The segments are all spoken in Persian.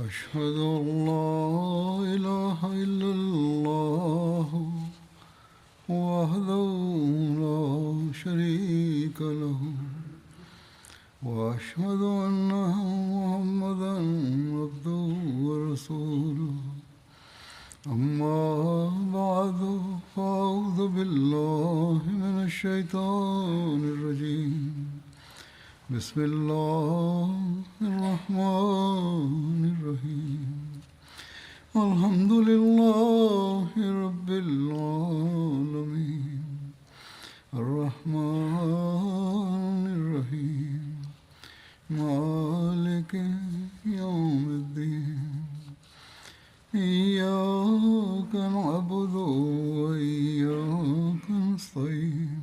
أشهد أن لا إله إلا الله وحده لا شريك له وأشهد أن محمدا عبده ورسوله أما بعد فأعوذ بالله من الشيطان الرجيم بسم الله الرحمن الرحيم الحمد لله رب العالمين الرحمن الرحيم مالك يوم الدين إياك نعبد وإياك نستعين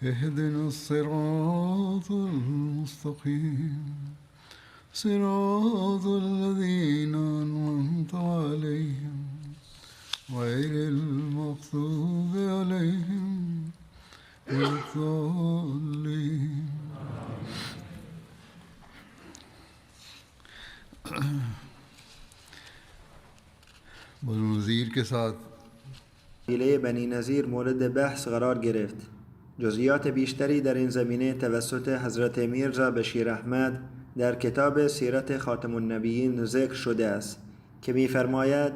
اهدنا الصراط المستقيم صراط الذين أنعمت عليهم غير المغضوب عليهم ولا الضالين. بنو نذیر کے ساتھ قبیله بنی نذیر مورد بحث قرار گرفت. جزئیات بیشتری در این زمینه توسط حضرت میرزا بشیر احمد در کتاب سیرت خاتم النبیین ذکر شده است که می‌فرماید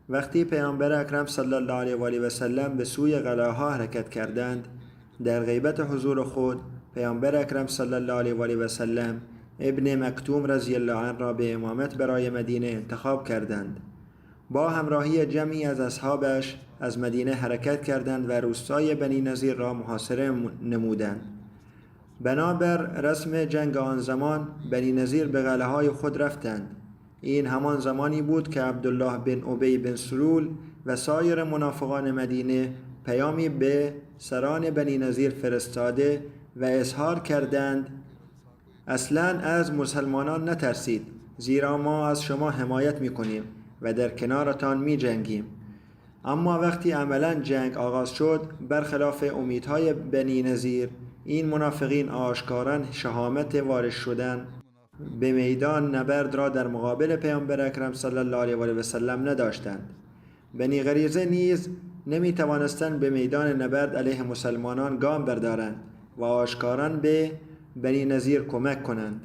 وقتی پیامبر اکرم صلی الله علیه و آله و سلم به سوی قلعه‌ها حرکت کردند، در غیبت حضور خود پیامبر اکرم صلی الله علیه و آله و سلم ابن مکتوم رضی الله عنه را به امامت برای مدینه انتخاب کردند. با همراهی جمعی از اصحابش از مدینه حرکت کردند و روستای بنی نذیر را محاصره نمودند. بنابر رسم جنگ آن زمان بنی نذیر به قلعه‌های خود رفتند. این همان زمانی بود که عبدالله بن ابی بن سلول و سایر منافقان مدینه پیامی به سران بنی نذیر فرستاده و اظهار کردند اصلاً از مسلمانان نترسید، زیرا ما از شما حمایت می‌کنیم و در کنارتان می‌جنگیم. اما وقتی عملاً جنگ آغاز شد، برخلاف امیدهای بنی نذیر، این منافقین آشکاراً شهامت وارد شدن به میدان نبرد را در مقابل پیامبر اکرم صلی الله علیه و آله و سلم نداشتند. بنی غریظه نیز نمی‌توانستند به میدان نبرد علیه مسلمانان گام بردارند و آشکاراً به بنی نذیر کمک کنند،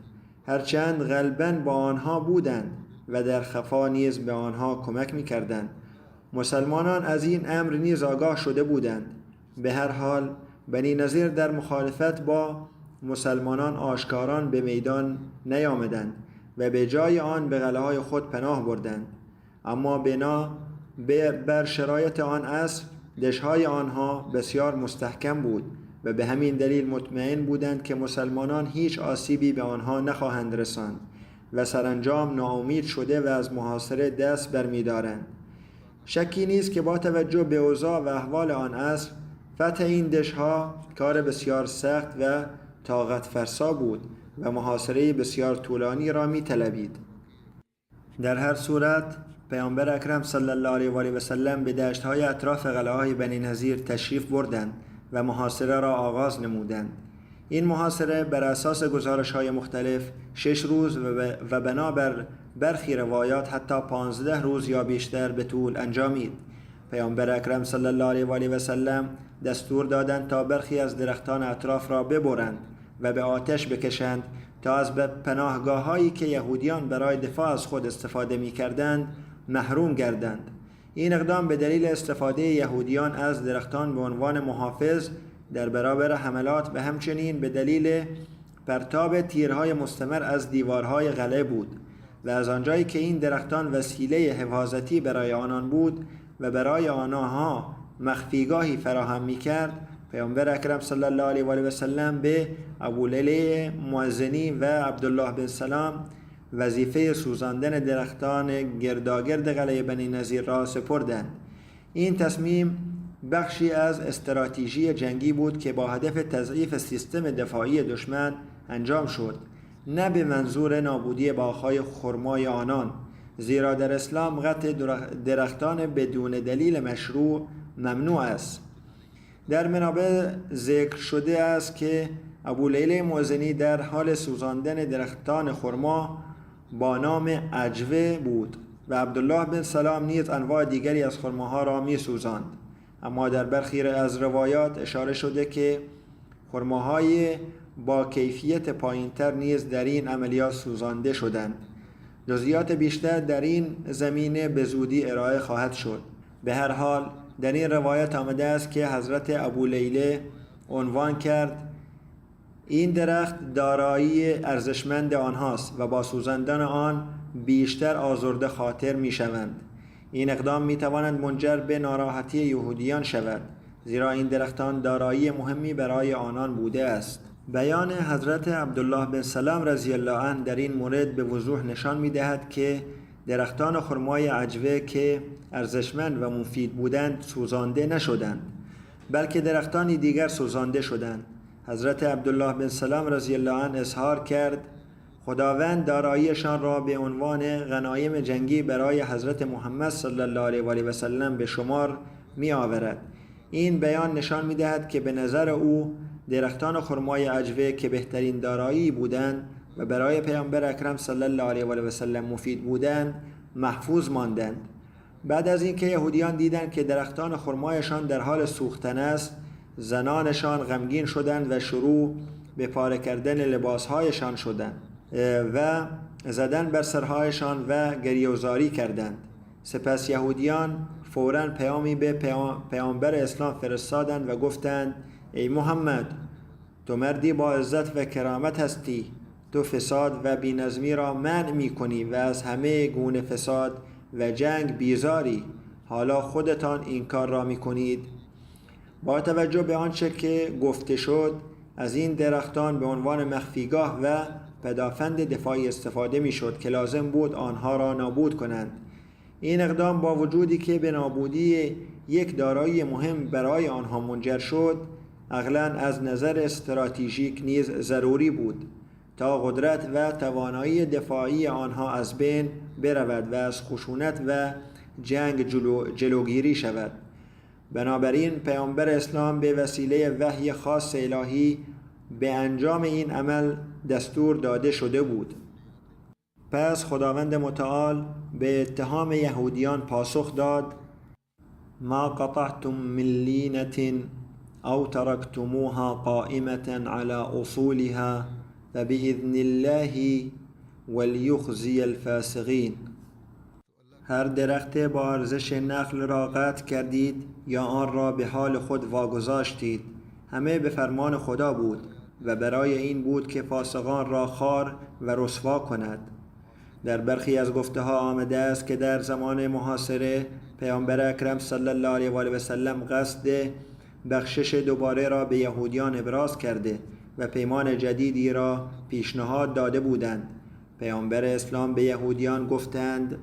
هرچند غالباً با آنها بودند و در خفا نیز به آنها کمک می‌کردند. مسلمانان از این امر نیز آگاه شده بودند. به هر حال بنی نذیر در مخالفت با مسلمانان آشکاران به میدان نیامدند و به جای آن به قلعه‌های خود پناه بردند. اما بنا بر شرایط آن عصر دژهای آنها بسیار مستحکم بود و به همین دلیل مطمئن بودند که مسلمانان هیچ آسیبی به آنها نخواهند رساند و سرانجام ناامید شده و از محاصره دست برمی‌دارند. شکی نیست که با توجه به اوضاع و احوال آن عصر فتح این دژها کار بسیار سخت و طاقت فرسا بود و محاصره بسیار طولانی را می‌طلبید. در هر صورت پیامبر اکرم صلی الله علیه و آله و سلم به دشت‌های اطراف قلعه‌های بنی نذیر تشریف بردند و محاصره را آغاز نمودند. این محاصره بر اساس گزارش‌های مختلف 6 روز و بنابر برخی روایات حتی 15 روز یا بیشتر به طول انجامید. پیامبر اکرم صلی الله علیه و آله و سلم دستور دادند تا برخی از درختان اطراف را ببرند و به آتش بکشند تا از پناهگاه‌هایی که یهودیان برای دفاع از خود استفاده می‌کردند محروم گردند. این اقدام به دلیل استفاده یهودیان از درختان به عنوان محافظ در برابر حملات و همچنین به دلیل پرتاب تیرهای مستمر از دیوارهای قلعه بود و از آنجایی که این درختان وسیله حفاظتی برای آنان بود و برای آنها مخفیگاهی فراهم می‌کرد، پیامبر اکرم صلی الله علیه و آله و سلم به ابولیله مؤذنی و عبدالله بن سلام وظیفه سوزاندن درختان گرداگرد قلعه بنی نذیر را سپردند. این تصمیم بخشی از استراتژی جنگی بود که با هدف تضعیف سیستم دفاعی دشمن انجام شد، نه به منظور نابودی باغ‌های خرمای آنان، زیرا در اسلام قطع درختان بدون دلیل مشروع ممنوع است. در منابع ذکر شده است که ابولیله مؤذنی در حال سوزاندن درختان خرما با نام عجوه بود و عبدالله بن سلام نیز انواع دیگری از خرماها را می سوزاند. اما در برخی از روایات اشاره شده که خرماهای با کیفیت پایینتر نیز در این عملیات سوزانده شدند. جزئیات بیشتر در این زمینه به زودی ارائه خواهد شد. به هر حال در این روایت آمده است که حضرت ابو لیله عنوان کرد این درخت دارایی ارزشمند آنهاست و با سوزاندن آن بیشتر آزرده خاطر می شوند. این اقدام می تواند منجر به ناراحتی یهودیان شود، زیرا این درختان دارایی مهمی برای آنان بوده است. بیان حضرت عبدالله بن سلام رضی الله عنه در این مورد به وضوح نشان می دهد که درختان خرمای عجوه که ارزشمند و مفید بودند سوزانده نشدند، بلکه درختانی دیگر سوزانده شدند. حضرت عبدالله بن سلام رضی الله عنه اظهار کرد خداوند داراییشان را به عنوان غنایم جنگی برای حضرت محمد صلی الله علیه و آله و سلم به شمار می آورد. این بیان نشان می دهد که به نظر او درختان خرمای عجوه که بهترین دارایی بودند و برای پیامبر اکرم صلی الله علیه و آله و سلم مفید بودند محفوظ ماندند. بعد از اینکه یهودیان دیدند که درختان خرمایشان در حال سوختن است، زنانشان غمگین شدند و شروع به پاره کردن لباسهایشان شدند و زدن بر سرهایشان و گریه‌وزاری کردند. سپس یهودیان فوراً پیامی به پیامبر اسلام فرستادند و گفتند ای محمد، تو مردی با عزت و کرامت هستی، تو فساد و بی‌نظمی را منع می‌کنی و از همه گونه فساد و جنگ بیزاری، حالا خودتان این کار را می‌کنید. با توجه به آنچه که گفته شد از این درختان به عنوان مخفیگاه و پدافند دفاعی استفاده می‌شد که لازم بود آنها را نابود کنند. این اقدام با وجودی که به نابودی یک دارایی مهم برای آنها منجر شد، عقلاً از نظر استراتژیک نیز ضروری بود تا قدرت و توانایی دفاعی آنها از بین برود و از خشونت و جنگ جلوگیری شود. بنابراین پیامبر اسلام به وسیله وحی خاص الهی به انجام این عمل دستور داده شده بود. پس خداوند متعال به اتهام یهودیان پاسخ داد ما قطعتم من لینة او ترکتموها قائمة على اصولها فبإذن الله وليخزي الفاسقین. هر درخت با ارزش نخل را قطع کردید یا آن را به حال خود واگذاشتید، همه به فرمان خدا بود و برای این بود که فاسقان را خوار و رسوا کند. در برخی از گفته ها آمده است که در زمان محاصره پیامبر اکرم صلی الله علیه و آله و سلم قصد بخشش دوباره را به یهودیان ابراز کرده و پیمان جدیدی را پیشنهاد داده بودند. پیامبر اسلام به یهودیان گفتند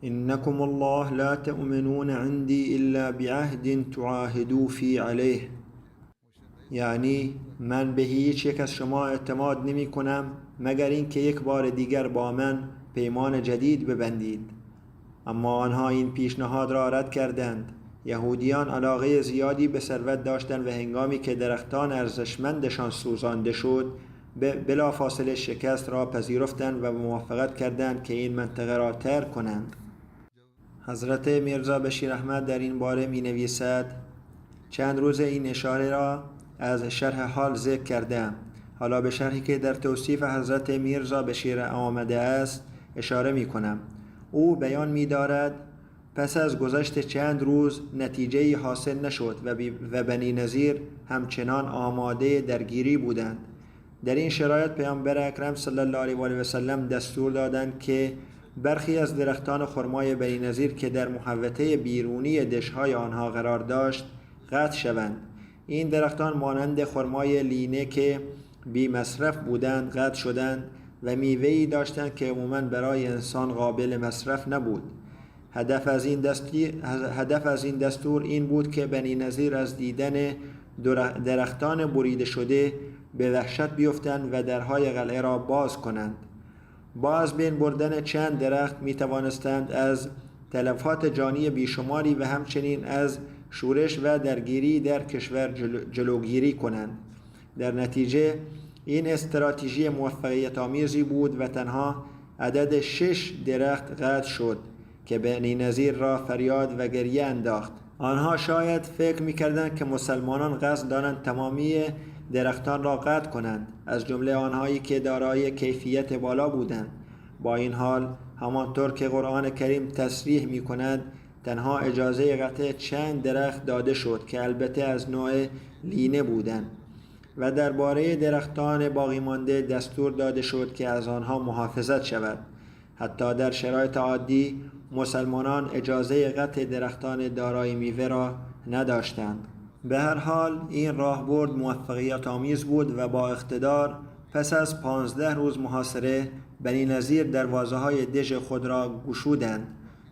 انکم الله لا تؤمنون عندي الا بعهد تعاهدوا فی علیه، یعنی من به هیچ یک از شما اعتماد نمی کنم مگر اینکه یک بار دیگر با من پیمان جدید ببندید. اما آنها این پیشنهاد را رد کردند. یهودیان علاقه زیادی به ثروت داشتند و هنگامی که درختان ارزشمندشان سوزانده شد بلافاصله شکست را پذیرفتند و موافقت کردند که این منطقه را ترک کنند. حضرت میرزا بشیر احمد در این باره می نویسد چند روز این اشاره را از شرح حال ذکر کردم. حالا به شرحی که در توصیف حضرت میرزا بشیر آمده است اشاره می کنم. او بیان می دارد پس از گذشت چند روز نتیجه حاصل نشد و بنی نظیر همچنان آماده درگیری بودند. در این شرایط پیامبر اکرم صلی الله علیه و آله و سلم دستور دادند که برخی از درختان خرمای بنی نظیر که در محوطه بیرونی دشهای آنها قرار داشت قطع شوند. این درختان مانند خرمای لینه که بی مصرف بودند قطع شدند و میوه‌ای داشتند که عموماً برای انسان قابل مصرف نبود. هدف از این دستور این بود که بنی نظیر از دیدن درختان بریده شده به وحشت بیفتند و درهای قلعه را باز کنند. با از بین بردن چند درخت می توانستند از تلفات جانی بیشماری و همچنین از شورش و درگیری در کشور جلوگیری کنند. در نتیجه این استراتژی موفقیت آمیزی بود و تنها عدد 6 درخت قطع شد که بنی نظیر را فریاد و گریه انداخت. آنها شاید فکر می‌کردند که مسلمانان قصد دارند تمامی درختان را قطع کنند، از جمله آنهایی که دارای کیفیت بالا بودند. با این حال همانطور که قرآن کریم تصریح می‌کند تنها اجازه قطع چند درخت داده شد که البته از نوع لینه بودند و درباره درختان باقی مانده دستور داده شد که از آنها محافظت شود. حتی در شرایط عادی مسلمانان اجازه قطع درختان دارای میوه را نداشتند. به هر حال این راهبرد موفقیت آمیز بود و با اقتدار پس از 15 روز محاصره بنی نظیر دروازه‌های دژ خود را گشودند.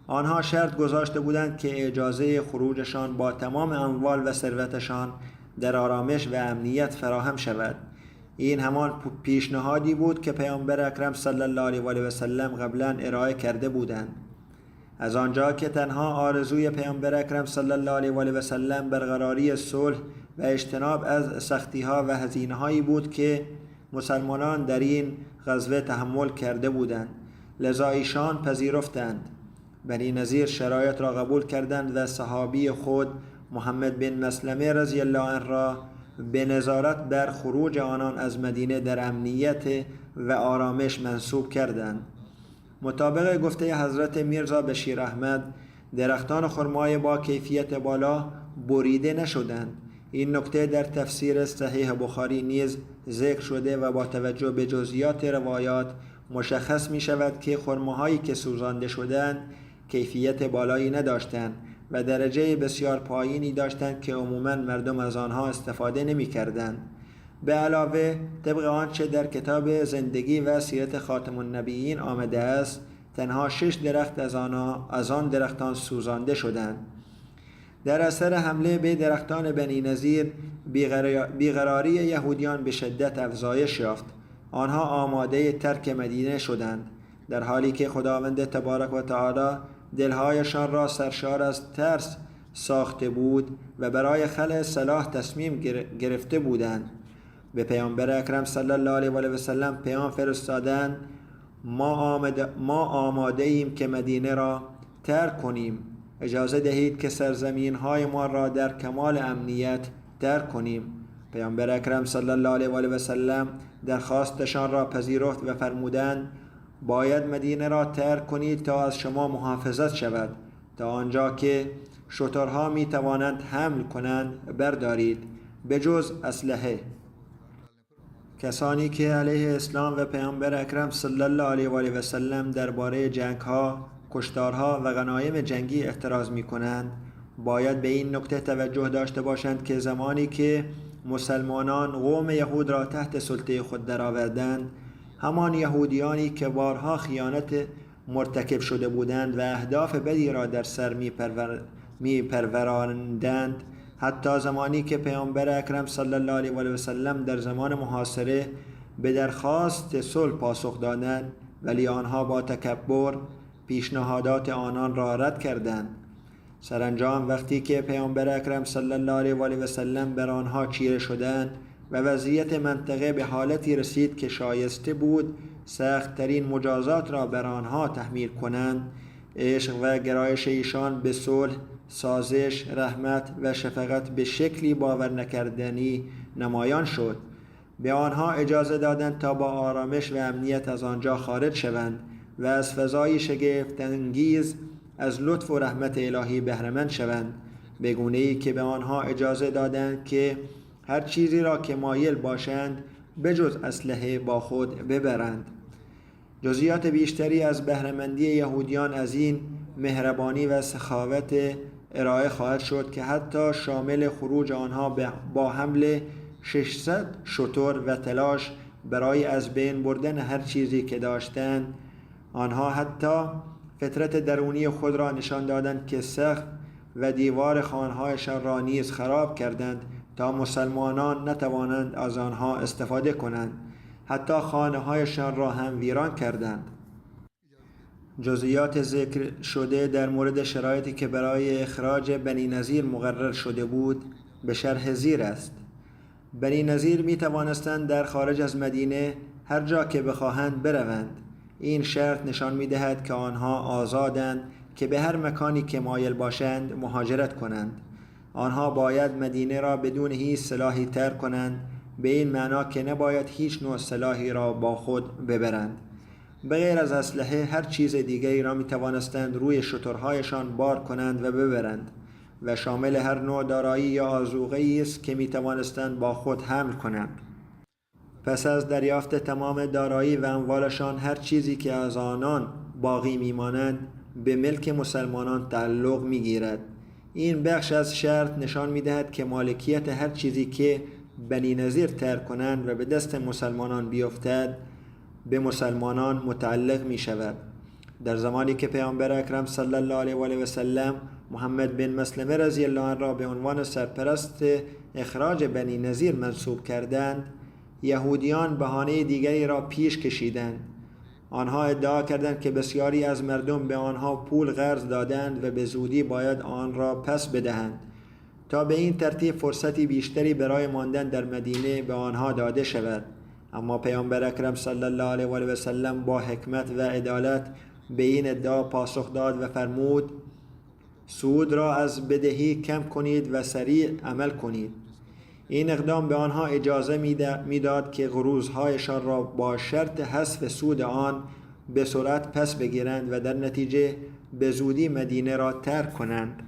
آنها شرط گذاشته بودند که اجازه خروجشان با تمام اموال و ثروتشان در آرامش و امنیت فراهم شود. این همان پیشنهادی بود که پیامبر اکرم صلی الله علیه و آله و سلم قبلا ارائه کرده بودند. از آنجا که تنها آرزوی پیامبر اکرم صلی الله علیه و آله و سلم برقراری صلح و اجتناب از سختی‌ها و هزینه‌هایی بود که مسلمانان در این غزوه تحمل کرده بودند، لذا ایشان پذیرفتند. بنی نظیر شرایط را قبول کردند و صحابی خود محمد بن مسلمه رضی الله عنه را به نظارت بر خروج آنان از مدینه در امنیت و آرامش منصوب کردند. مطابق گفته حضرت میرزا بشیر احمد، درختان خرمای با کیفیت بالا بریده نشدند. این نکته در تفسیر صحیح بخاری نیز ذکر شده و با توجه به جزئیات روایات مشخص می شود که خرماهایی که سوزانده شدند کیفیت بالایی نداشتند و درجه بسیار پایینی داشتند که عموماً مردم از آنها استفاده نمی کردند. به علاوه طبق آنچه در کتاب زندگی و سیرت خاتم النبیین آمده است، تنها 6 درخت از آن درختان سوزانده شدند. در اثر حمله به درختان بنی نظیر بیقراری یهودیان به شدت افزایش یافت. آنها آماده ترک مدینه شدند، در حالی که خداوند تبارک و تعالی دلهایشان را سرشار از ترس ساخته بود و برای خلع سلاح تصمیم گرفته بودند. به پیامبر اکرم صلی الله علیه و آله و سلم پیام فرستادند: ما آماده ایم که مدینه را ترک کنیم. اجازه دهید که سرزمین های ما را در کمال امنیت ترک کنیم. پیامبر اکرم صلی الله علیه و آله و سلم درخواستشان را پذیرفت و فرمودند: باید مدینه را ترک کنید تا از شما محافظت شود، تا آنجا که شترها می توانند حمل کنند بردارید، به جز اسلحه. کسانی که علیه اسلام و پیامبر اکرم صلی الله علیه و آله و سلم درباره جنگ‌ها، کشتارها و غنایم جنگی اعتراض می کنند، باید به این نکته توجه داشته باشند که زمانی که مسلمانان قوم یهود را تحت سلطه خود درآوردند، همان یهودیانی که بارها خیانت مرتکب شده بودند و اهداف بدی را در سر می پروراندند، حتی زمانی که پیامبر اکرم صلی الله علیه و آله و سلم در زمان محاصره به درخواست صلح پاسخ دادند، ولی آنها با تکبر پیشنهادات آنان را رد کردند. سرانجام وقتی که پیامبر اکرم صلی الله علیه و آله و سلم بر آنها چیره شدند و وضعیت منطقه به حالتی رسید که شایسته بود سخت‌ترین مجازات را بر آنها تحمیل کنند، عشق و گرایش ایشان به صلح، سازش، رحمت و شفقت به شکلی باور نکردنی نمایان شد. به آنها اجازه دادند تا با آرامش و امنیت از آنجا خارج شوند و از فضای شگفت‌انگیز از لطف و رحمت الهی بهره‌مند شوند، به گونه‌ای که به آنها اجازه دادند که هر چیزی را که مایل باشند بجز اسلحه با خود ببرند. جزئیات بیشتری از بهره‌مندی یهودیان از این مهربانی و سخاوت ارائه خواهد شد که حتی شامل خروج آنها با حمل 600 شتر و تلاش برای از بین بردن هر چیزی که داشتند. آنها حتی فطرت درونی خود را نشان دادند که سقف و دیوار خانه‌هایشان را نیز خراب کردند تا مسلمانان نتوانند از آنها استفاده کنند. حتی خانه‌هایشان را هم ویران کردند. جزئیات ذکر شده در مورد شرایطی که برای اخراج بنی نظیر مقرر شده بود به شرح زیر است. بنی نظیر می توانستند در خارج از مدینه هر جا که بخواهند بروند. این شرط نشان می‌دهد که آنها آزادند که به هر مکانی که مایل باشند مهاجرت کنند. آنها باید مدینه را بدون هیچ سلاحی ترک کنند، به این معنا که نباید هیچ نوع سلاحی را با خود ببرند. بغیر از اسلحه هر چیز دیگری را می توانستند روی شترهایشان بار کنند و ببرند و شامل هر نوع دارایی یا آذوقه‌ای است که می توانستند با خود حمل کنند. پس از دریافت تمام دارایی و اموالشان هر چیزی که از آنان باقی میمانند به ملک مسلمانان تعلق میگیرد. این بخش از شرط نشان میدهد که مالکیت هر چیزی که بنی نظیر ترک کنند و به دست مسلمانان بیفتد به مسلمانان متعلق می شود. در زمانی که پیامبر اکرم صلی الله علیه و آله و سلم محمد بن مسلمه رضی الله عنه را به عنوان سرپرست اخراج بنی نظیر منصوب کردند، یهودیان بهانه دیگری را پیش کشیدند. آنها ادعا کردند که بسیاری از مردم به آنها پول قرض دادند و به زودی باید آن را پس بدهند تا به این ترتیب فرصتی بیشتری برای ماندن در مدینه به آنها داده شود. اما پیامبر اکرم صلی الله علیه و آله و سلم با حکمت و عدالت به این ادعا پاسخ داد و فرمود: سود را از بدهی کم کنید و سریع عمل کنید. این اقدام به آنها اجازه میداد که قروض‌هایشان را با شرط حذف سود آن به سرعت پس بگیرند و در نتیجه به زودی مدینه را ترک کنند.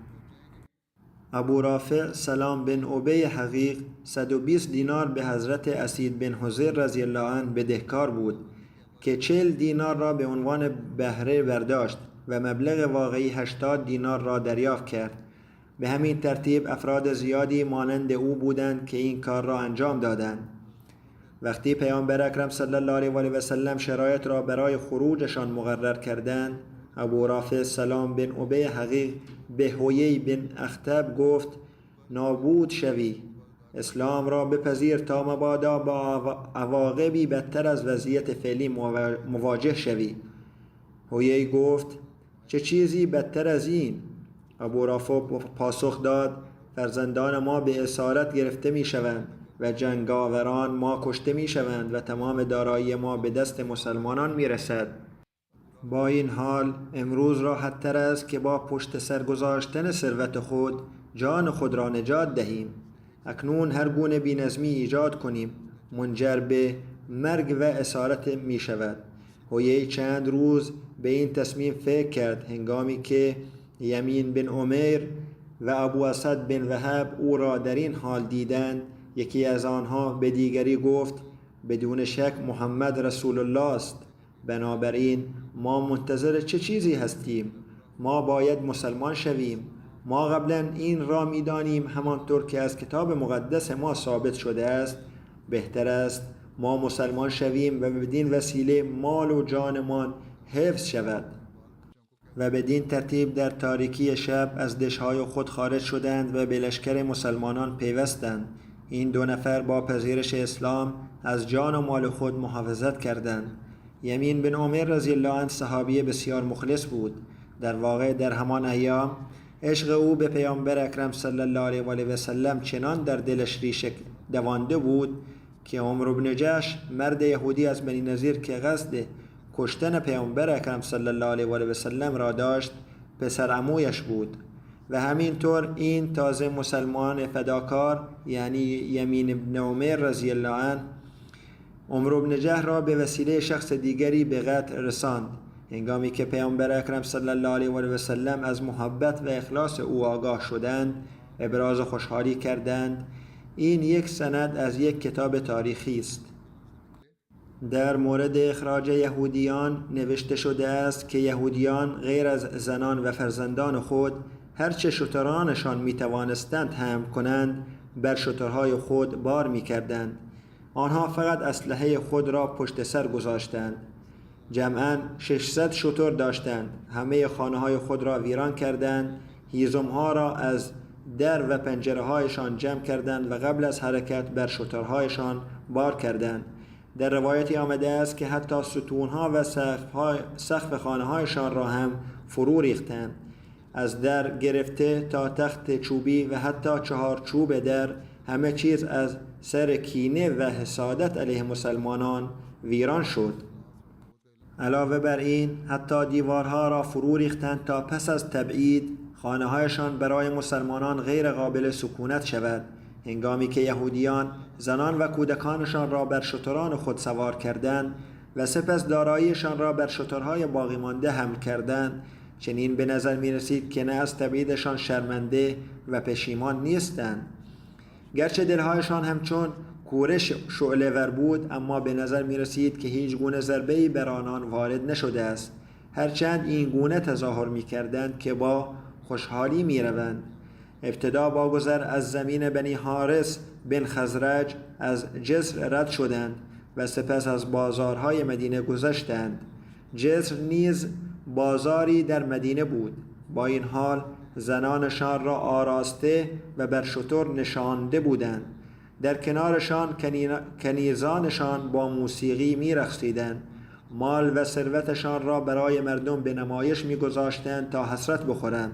ابو رافع سلام بن ابی حقیق 120 دینار به حضرت اسید بن حضیر رضی الله عنه بدهکار بود که 40 دینار را به عنوان بهره برداشت و مبلغ واقعی 80 دینار را دریافت کرد. به همین ترتیب افراد زیادی مانند او بودند که این کار را انجام دادند. وقتی پیامبر اکرم صلی الله علیه و آله و سلم شرایط را برای خروجشان مقرر کردند، ابو رافع سلام بن ابی حقیق به حویی بن اخطب گفت: نابود شوی، اسلام را بپذیر تا مبادا با عواقبی بدتر از وضعیت فعلی مواجه شوی. حویی گفت: چه چیزی بدتر از این؟ ابو رافع پاسخ داد: فرزندان ما به اسارت گرفته می شوند و جنگاوران ما کشته می شوند و تمام دارایی ما به دست مسلمانان می رسد. با این حال امروز راحت تر است که با پشت سر گذاشتن ثروت خود جان خود را نجات دهیم. اکنون هر گونه بی‌نظمی ایجاد کنیم منجر به مرگ و اسارت می شود. حویی چند روز به این تصمیم فکر کرد هنگامی که یمین بن عمیر و ابو اسد بن وهب او را در این حال دیدند. یکی از آنها به دیگری گفت: بدون شک محمد رسول الله است، بنابراین ما منتظر چه چیزی هستیم؟ ما باید مسلمان شویم. ما قبلا این را می‌دانیم همانطور که از کتاب مقدس ما ثابت شده است. بهتر است ما مسلمان شویم و بدین وسیله مال و جانمان حفظ شود. و بدین ترتیب در تاریکی شب از دشهای خود خارج شدند و به لشکر مسلمانان پیوستند. این دو نفر با پذیرش اسلام از جان و مال خود محافظت کردند. یمین بن عمر رضی الله عنه صحابی بسیار مخلص بود. در واقع در همان ایام عشق او به پیامبر اکرم صلی الله علیه و آله و سلم چنان در دلش ریشه دوانده بود که عمرو بن جحش مرد یهودی از بنی نظیر که قصد کشتن پیامبر اکرم صلی الله علیه و آله و سلم را داشت پسر عمویش بود و همینطور این تازه مسلمان فداکار یعنی یمین بن عمر رضی الله عنه عمرو بن جحش را به وسیله شخص دیگری به قتل رساند. هنگامی که پیامبر اکرم صلی الله علیه و آله و سلم از محبت و اخلاص او آگاه شدند ابراز خوشحالی کردند. این یک سند از یک کتاب تاریخی است. در مورد اخراج یهودیان نوشته شده است که یهودیان غیر از زنان و فرزندان خود هرچه شترانشان می توانستند حمل کنند بر شترهای خود بار می کردند. آنها فقط اسلحه خود را پشت سر گذاشتند. جمعاً 600 شتر داشتند. همه خانه های خود را ویران کردند. هیزمها را از در و پنجره هایشان جمع کردند و قبل از حرکت بر شترهایشان بار کردند. در روایتی آمده است که حتی ستونها و سقف خانه هایشان را هم فرو ریختند. از در گرفته تا تخت چوبی و حتی 4 چوب در همه چیز از سر کینه و حسادت علیه مسلمانان ویران شد. علاوه بر این حتی دیوارها را فرو ریختند تا پس از تبعید خانه‌هایشان برای مسلمانان غیر قابل سکونت شود، هنگامی که یهودیان زنان و کودکانشان را بر شتران خود سوار کردند و سپس داراییشان را بر شترهای باقی مانده حمل کردند. چنین به نظر می رسید که نه از تبعیدشان شرمنده و پشیمان نیستند، گرچه دلهایشان همچون کوره شعله ور بود، اما به نظر می رسید که هیچ گونه ضربه‌ای بر آنان وارد نشده است، هرچند این گونه تظاهر می کردند که با خوشحالی می روند. ابتدا با گذر از زمین بنی حارث بن خزرج از جسر رد شدند و سپس از بازارهای مدینه گذشتند. جسر نیز بازاری در مدینه بود. با این حال زنانشان را آراسته و بر شتر نشانده بودند. در کنارشان کنیزانشان با موسیقی می رقصیدند. مال و ثروتشان را برای مردم به نمایش می گذاشتند تا حسرت بخورند.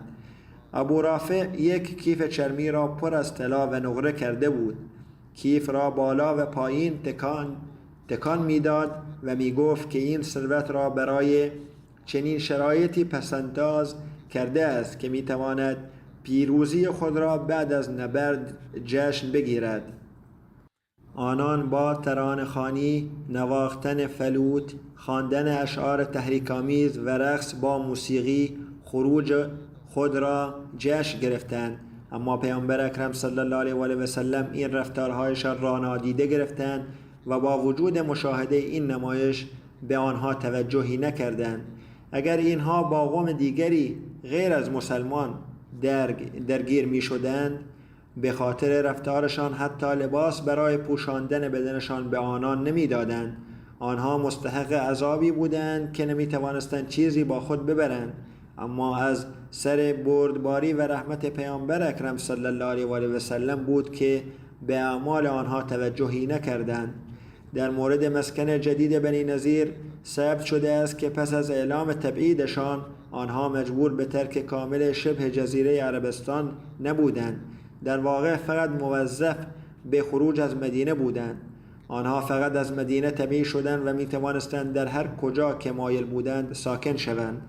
ابو رافع یک کیف چرمی را پر از طلا و نقره کرده بود. کیف را بالا و پایین تکان میداد و می گفت که این ثروت را برای چنین شرایطی پسنداز کرده است که می تواند پیروزی خود را بعد از نبرد جشن بگیرد. آنان با ترانه‌خوانی، نواختن فلوت، خواندن اشعار تحریک‌آمیز و رقص با موسیقی خروج خود را جشن گرفتند، اما پیامبر اکرم صلی الله علیه و آله و سلم این رفتارهایشان را نادیده گرفتند و با وجود مشاهده این نمایش به آنها توجهی نکردند. اگر اینها با قوم دیگری غیر از مسلمان درگیر می شدند، به خاطر رفتارشان حتی لباس برای پوشاندن بدنشان به آنان نمی دادند. آنها مستحق عذابی بودند که نمی توانستند چیزی با خود ببرند، اما از سر بردباری و رحمت پیامبر اکرم صلی الله علیه و آله و سلم بود که به اعمال آنها توجهی نکردند. در مورد مسکن جدید بنی نظیر ثبت شده است که پس از اعلام تبعیدشان آنها مجبور به ترک کامل شبه جزیره عربستان نبودند. در واقع فقط موظف به خروج از مدینه بودند. آنها فقط از مدینه تبعید شدند و می توانستند در هر کجا که مایل بودند ساکن شوند.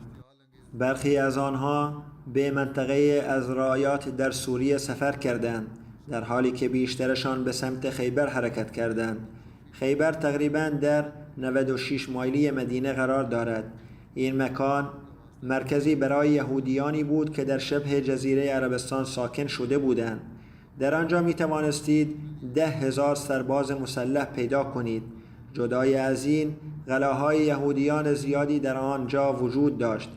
برخی از آنها به منطقه ازرایات در سوریه سفر کردند، در حالی که بیشترشان به سمت خیبر حرکت کردند. خیبر تقریباً در 96 مایلی مدینه قرار دارد. این مکان مرکزی برای یهودیانی بود که در شبه جزیره عربستان ساکن شده بودند. در آنجا می توانستید 10,000 سرباز مسلح پیدا کنید. جدای از این قلعه‌های یهودیان زیادی در آنجا وجود داشت.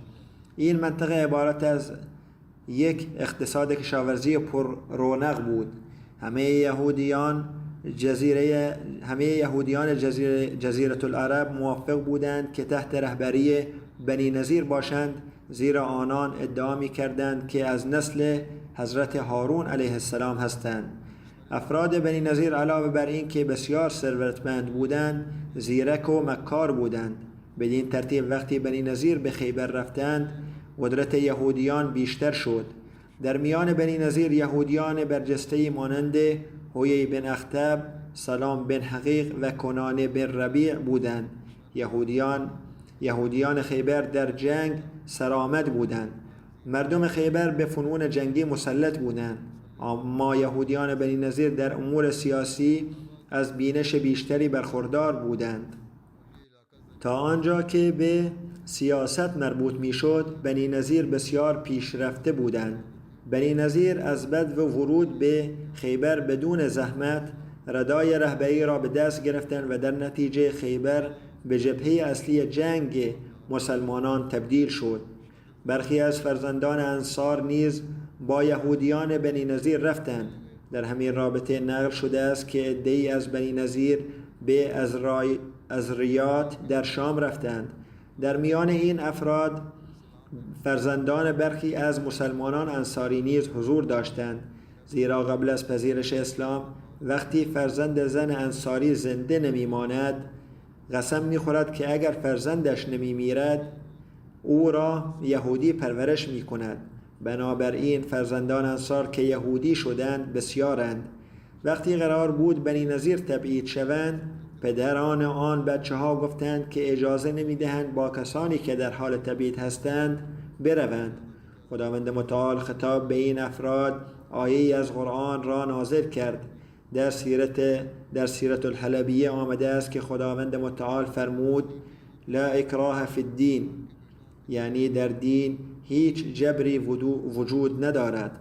این منطقه عبارت از یک اقتصاد کشاورزی پر رونق بود. همه یهودیان جزیره العرب موافق بودند که تحت رهبری بنی نظیر باشند، زیرا آنان ادعا می کردند که از نسل حضرت هارون علیه السلام هستند. افراد بنی نظیر علاوه بر این که بسیار ثروتمند بودند، زیرک و مکار بودند. بدین ترتیب وقتی بنی نظیر به خیبر رفتند، قدرت یهودیان بیشتر شد. در میان بنی نظیر یهودیان برجسته‌ای مانند حوی بن اخطب، سلام بن حقیق و کنانه بن ربیع بودند. یهودیان خیبر در جنگ سرآمد بودند. مردم خیبر به فنون جنگی مسلط بودند، اما یهودیان بنی نظیر در امور سیاسی از بینش بیشتری برخوردار بودند. تا آنجا که به سیاست مربوط میشد، بنی نظیر بسیار پیشرفته بودند. بنی نظیر از بدو ورود به خیبر بدون زحمت ردای رهبری را به دست گرفتند و در نتیجه خیبر به جبهه اصلی جنگ مسلمانان تبدیل شد. برخی از فرزندان انصار نیز با یهودیان بنی نظیر رفتند. در همین رابطه نقل شده است که عده‌ای از بنی نظیر به ازریات در شام رفتند. در میان این افراد فرزندان برخی از مسلمانان انصاری نیز حضور داشتند، زیرا قبل از پذیرش اسلام وقتی فرزند زن انصاری زنده نمیماند، قسم میخورد که اگر فرزندش نمیمیرد او را یهودی پرورش میکند. بنابراین فرزندان انصار که یهودی شدند بسیارند. وقتی قرار بود بنی نظیر تبعید شوند، پدران آن بچه ها گفتند که اجازه نمیدهند با کسانی که در حال تبعید هستند بروند. خداوند متعال خطاب به این افراد آیه از قرآن را نازل کرد. در سیرت الحلبیه آمده است که خداوند متعال فرمود لا اکراه فی الدین، یعنی در دین هیچ جبری وجود ندارد.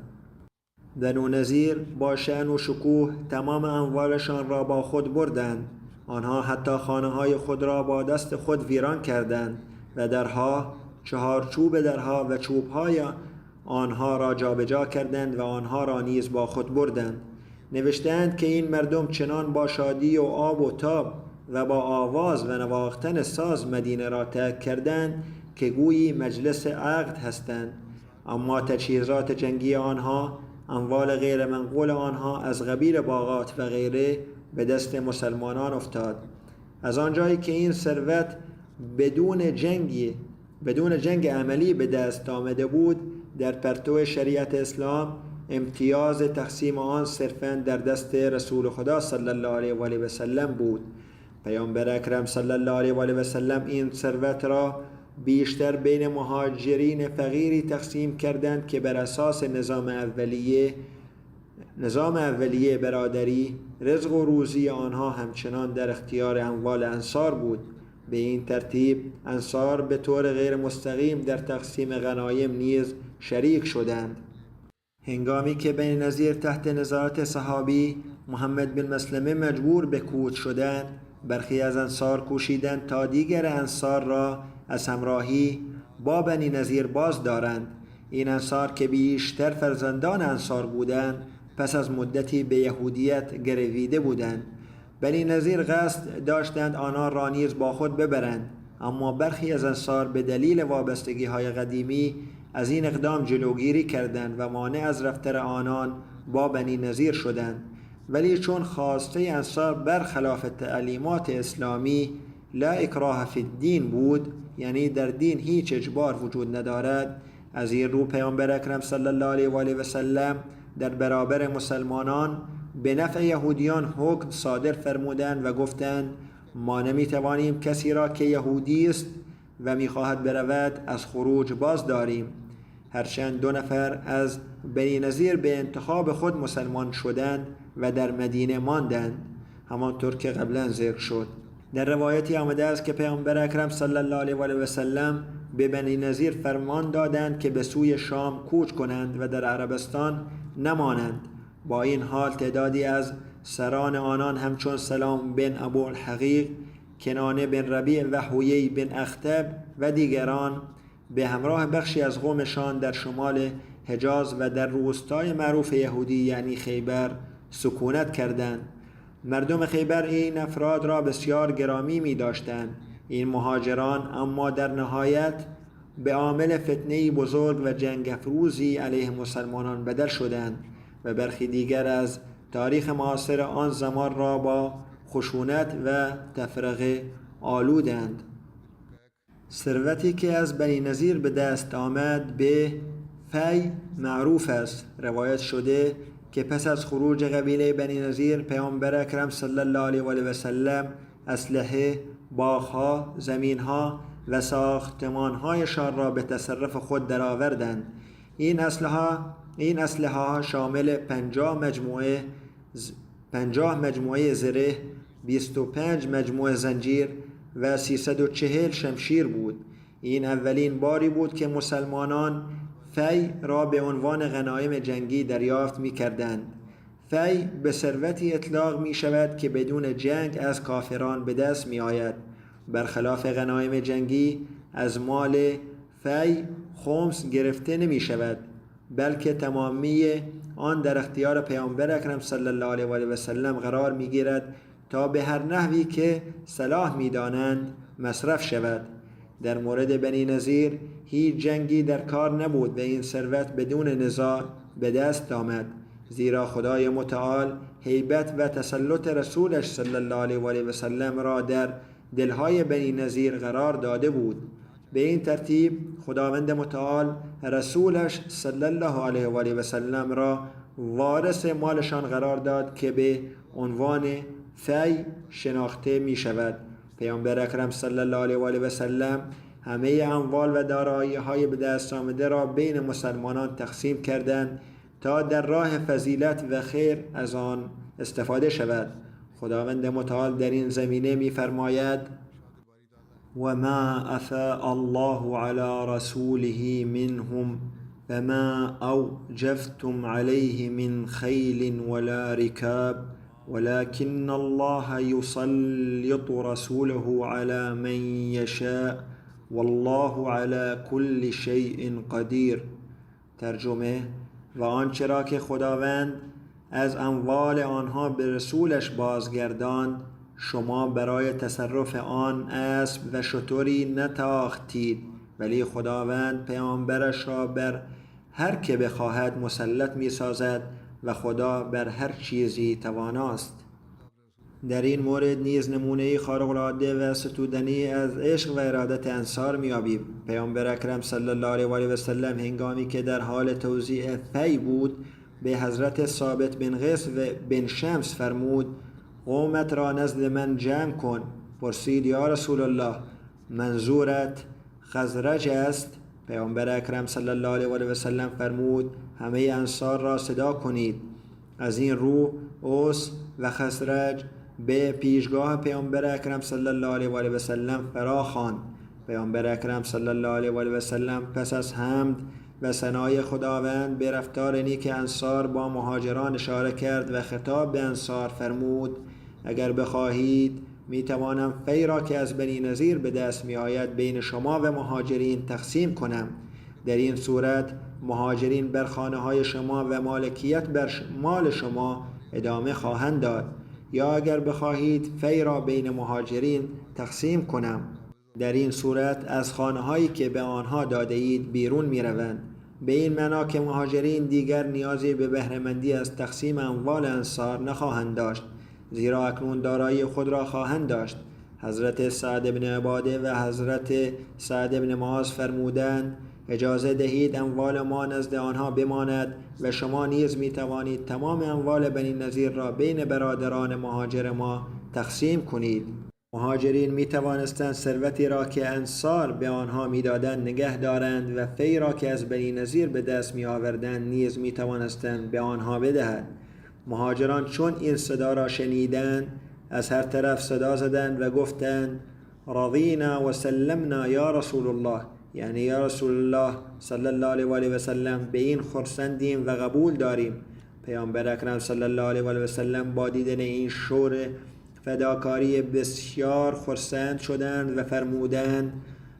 بنو نظیر با شأن و شکوه تمام اموالشان را با خود بردند. آنها حتی خانه‌های خود را با دست خود ویران کردند و درها، چهارچوب درها و چوب‌های آنها را جابجا کردند و آنها را نیز با خود بردند. نوشتند که این مردم چنان با شادی و آب و تاب و با آواز و نواختن ساز مدینه را ترک کردند که گویی مجلس عقد هستند. اما تجهیزات جنگی آنها، اموال غیر منقول آنها از قبیل باغات و غیره به دست مسلمانان افتاد. از آنجایی که این ثروت بدون جنگ عملی به دست آمده بود، در پرتو شریعت اسلام امتیاز تقسیم آن صرفاً در دست رسول خدا صلی الله علیه و آله و سلم بود. پیامبر اکرم صلی الله علیه و آله و سلم این ثروت را بیشتر بین مهاجرین فقیری تقسیم کردند که بر اساس نظام اولیه برادری، رزق و روزی آنها همچنان در اختیار اموال انصار بود. به این ترتیب انصار به طور غیر مستقیم در تقسیم غنایم نیز شریک شدند. هنگامی که بنی نظیر تحت نظارت صحابی محمد بن مسلمه مجبور به کوچ شدند، برخی از انصار کوشیدند تا دیگر انصار را از همراهی با بنی نظیر باز دارند. این انصار که بیشتر فرزندان انصار بودند، پس از مدتی به یهودیت گرویده بودند. بنی نظیر قصد داشتند آنان را نیز با خود ببرند، اما برخی از انصار به دلیل وابستگی‌های قدیمی از این اقدام جلوگیری کردند و مانع از رفتن آنان با بنی نظیر شدند. ولی چون خواسته انصار برخلاف تعلیمات اسلامی لا اکراه فی الدین بود، یعنی در دین هیچ اجبار وجود ندارد، از این رو پیامبر اکرم صلی الله علیه و آله و سلم در برابر مسلمانان به نفع یهودیان حکم صادر فرمودند و گفتند ما نمیتوانیم کسی را که یهودی است و میخواهد برود از خروج باز داریم. هرچند 2 نفر از بنی نظیر به انتخاب خود مسلمان شدند و در مدینه ماندند، همانطور که قبلا ذکر شد. در روایتی آمده است که پیامبر اکرم صلی الله علیه و آله و سلم به بنی نظیر فرمان دادند که به سوی شام کوچ کنند و در عربستان نمانند. با این حال تعدادی از سران آنان همچون سلام بن ابو الحقیق، کنانه بن ربیع و حویی بن اخطب و دیگران به همراه بخشی از قومشان در شمال حجاز و در روستای معروف یهودی یعنی خیبر سکونت کردند. مردم خیبر این افراد را بسیار گرامی می داشتند. این مهاجران اما در نهایت به عامل فتنه‌ای بزرگ و جنگ افروزی علیه مسلمانان بدل شدند و برخی دیگر از تاریخ معاصر آن زمان را با خشونت و تفرقه آلودند. ثروتی که از بنی نظیر به دست آمد به فی معروف است. روایت شده که پس از خروج قبیله بنی نظیر پیامبر اکرم صلی الله علیه و آله و سلم اسلحه، باغ‌ها، زمین‌ها و ساختمان‌هایشان را به تصرف خود درآوردند. این اسلحه شامل 50 مجموعه زره، 25 مجموعه زنجیر و 340 شمشیر بود. این اولین باری بود که مسلمانان فی را به عنوان غنایم جنگی دریافت می کردند. فی به ثروتی اطلاق می شود که بدون جنگ از کافران به دست می آید. برخلاف غنایم جنگی از مال فی خمس گرفته نمی شود، بلکه تمامی آن در اختیار پیامبر اکرم صلی الله علیه و آله و سلم قرار می گیرد تا به هر نحوی که صلاح می دانند مصرف شود. در مورد بنی نظیر هیچ جنگی در کار نبود و این ثروت بدون نزاع به دست آمد، زیرا خدای متعال هیبت و تسلط رسولش صلی الله علیه و آله و سلم را در دلهای بنی نظیر قرار داده بود. به این ترتیب خداوند متعال رسولش صلی الله علیه و آله و سلم را وارث مالشان قرار داد که به عنوان فی شناخته می شود. پیامبر اکرم صلی الله علیه و آله و سلم همه اموال و دارایی های به دست آمده را بین مسلمانان تقسیم کردند تا در راه فضیلت و خیر از آن استفاده شود. خداوند متعال در این زمینه می فرماید: و ما افاء الله علی رسوله منهم فما اوجفتم علیه من خیل ولا رکاب ولكن الله يسلط رسوله على من يشاء والله على كل شيء قدیر. ترجمه: و آنچه را که خداوند از اموال آنها به رسولش بازگرداند شما برای تصرف آن اسب و شتری نتاختید، ولی خداوند پیامبرش را بر هر که بخواهد مسلط می سازد و خدا بر هر چیزی تواناست. در این مورد نیز نمونه خارق العاده و ستودنی از عشق و ارادت انصار می‌یابیم. پیامبر اکرم صلی الله علیه و آله و سلم هنگامی که در حال توزیع فی بود به حضرت ثابت بن قیس و بن شمس فرمود: قومت را نزد من جمع کن. پرسید: یا رسول الله، منظورت خزرج است؟ پیامبر اکرم صلی الله علیه و آله و سلم فرمود: همه انصار را صدا کنید. از این رو اوس و خزرج به پیشگاه پیامبر اکرم صلی الله علیه و آله و سلم فراخواند. پیامبر اکرم صلی الله علیه و آله و سلم پس از حمد و ثنای خداوند به رفتار نیک انصار با مهاجران اشاره کرد و خطاب به انصار فرمود: اگر بخواهید می توانم فی را که از بنی نضیر به دست می آید بین شما و مهاجرین تقسیم کنم. در این صورت مهاجرین بر خانه های شما و مالکیت بر مال شما ادامه خواهند داد. یا اگر بخواهید فی را بین مهاجرین تقسیم کنم، در این صورت از خانه هایی که به آنها داده اید بیرون می روند. به این معنا که مهاجرین دیگر نیازی به بهره‌مندی از تقسیم اموال انصار نخواهند داشت، زیرا اکنون دارایی خود را خواهند داشت. حضرت سعد بن عباده و حضرت سعد بن معاذ فرمودند: اجازه دهید اموال ما نزد آنها بماند و شما نیز می توانید تمام اموال بنی نضیر را بین برادران مهاجر ما تقسیم کنید. مهاجرین می توانستند ثروتی را که انصار به آنها می دادند نگه دارند و فی را که از بنی نضیر به دست می آوردند نیز می توانستند به آنها بدهند. مهاجران چون این صدا را شنیدند از هر طرف صدا زدند و گفتند: رضینا و سلمنا یا رسول الله، یعنی یا رسول الله صلی الله علیه و آله و سلم به این خرسندیم و قبول داریم. پیامبر اکرم صلی الله علیه و آله و سلم با دیدن این شور فداکاری بسیار خرسند شدند و فرمودند: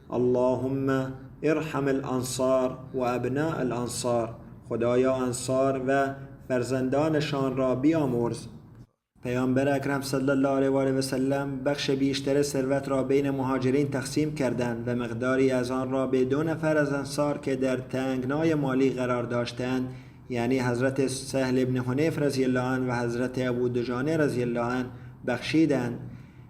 اللهم ارحم الانصار و ابناء الانصار، خدایا انصار و فرزندانشان را بیامرز. پیامبر اکرم صلی الله علیه و آله و سلم بخش بیشتر ثروت را بین مهاجرین تقسیم کردند و مقداری از آن را به 2 نفر از انصار که در تنگنای مالی قرار داشتند، یعنی حضرت سهل بن حنیف رضی الله عنه و حضرت ابو دجانه رضی الله عنه بخشیدند.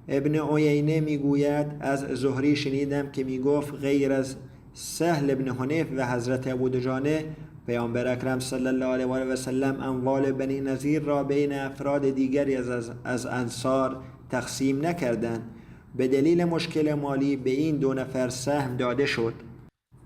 ابن عیینه میگوید از زهری شنیدم که میگفت غیر از سهل بن حنیف و حضرت ابو دجانه پیامبر اکرم صلی الله علیه و آله و سلم اموال بنی نضیر را بین افراد دیگری از انصار تقسیم نکردند. به دلیل مشکل مالی به این 2 نفر سهم داده شد.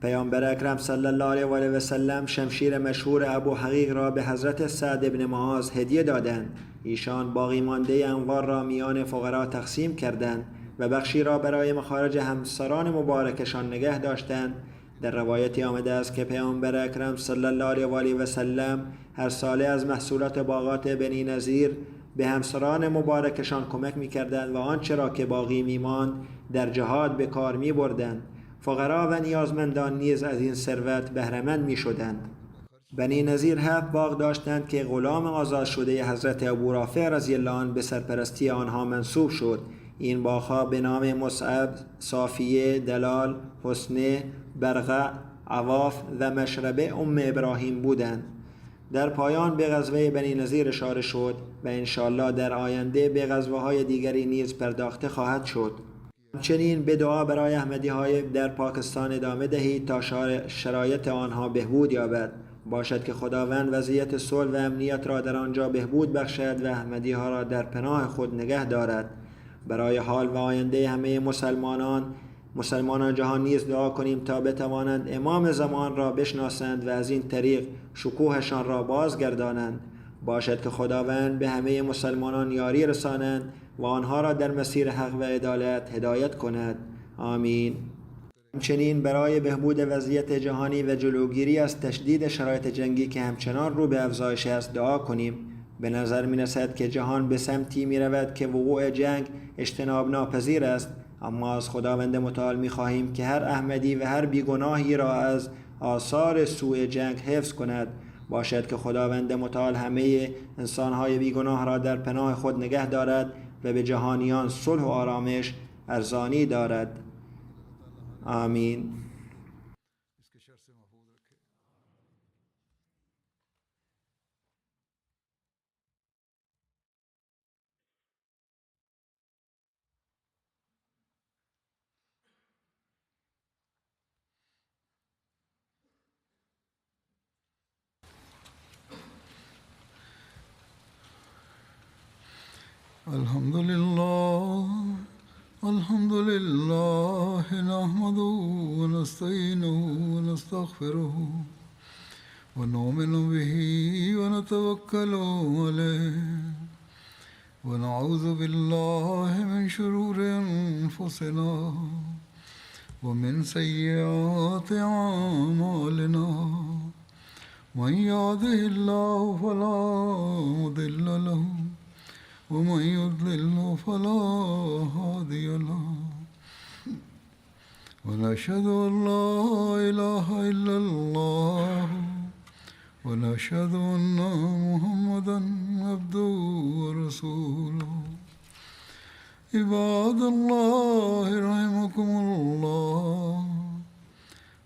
پیامبر اکرم صلی الله علیه و آله و سلم شمشیر مشهور ابو حقیق را به حضرت سعد بن معاذ هدیه دادند. ایشان باقی مانده اموال را میان فقرا تقسیم کردند و بخشی را برای مخارج همسران مبارکشان نگه داشتند. در روایتی آمده است که پیامبر اکرم صلی الله علیه و آله و سلم هر ساله از محصولات باغات بنی نضیر به همسران مبارکشان کمک می‌کردند و آنچه را که باقی می‌ماند در جهاد به کار می‌بردند. فقرا و نیازمندان نیز از این ثروت بهره‌مند می‌شدند. بنی نضیر 7 باغ داشتند که غلام آزاد شده حضرت ابو رافع رضی الله عنه به سرپرستی آنها منصوب شد. این باغ‌ها به نام مصعب، صافیه، دلال، حسنه، برقع، عواف و مشربه ابراهیم بودند. در پایان به غزوه بنی نضیر اشاره شد و انشاءالله در آینده به غزوه‌های دیگری نیز پرداخته خواهد شد. همچنین به دعا برای احمدی‌های در پاکستان ادامه دهید تا شرایط آنها بهبود یابد. باشد که خداوند وضعیت صلح و امنیت را در آنجا بهبود بخشد و احمدی ها را در پناه خود نگه دارد. برای حال و آینده همه مسلمانان جهان نیز دعا کنیم تا بتوانند امام زمان را بشناسند و از این طریق شکوهشان را بازگردانند. باشد که خداوند به همه مسلمانان یاری رسانند و آنها را در مسیر حق و عدالت هدایت کند. آمین. همچنین برای بهبود وضعیت جهانی و جلوگیری از تشدید شرایط جنگی که همچنان رو به افزایش است دعا کنیم. به نظر می رسد که جهان به سمتی می رود که وقوع جنگ اجتناب ناپذیر است، اما از خداوند متعال می خواهیم که هر احمدی و هر بیگناهی را از آثار سوء جنگ حفظ کند. باشد که خداوند متعال همه انسانهای بیگناه را در پناه خود نگه دارد و به جهانیان صلح و آرامش ارزانی دارد. آمین. الحمد لله نحمده ونستعينه ونستغفره ونؤمن به ونتوكل عليه ونعوذ بالله من شرور أنفسنا ومن سيئات أعمالنا من يهده الله فلا مضل له ومن يضلل فلا هادي له ونشهد أن لا إله إلا الله ونشهد أن محمدا عبده ورسوله عباد الله رحمكم الله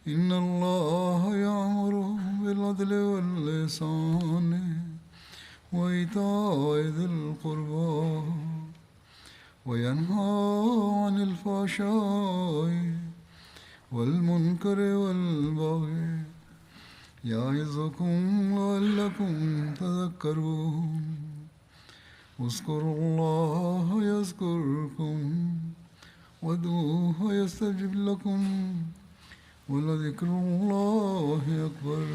إن الله يأمر بالعدل والإحسان وإيتاء ذي القربى وينهى عن الفحشاء والمنكر والبغي يعظكم لعلكم تذكرون اذكروا الله يذكركم وادعوه يستجب لكم ولذكر الله أكبر.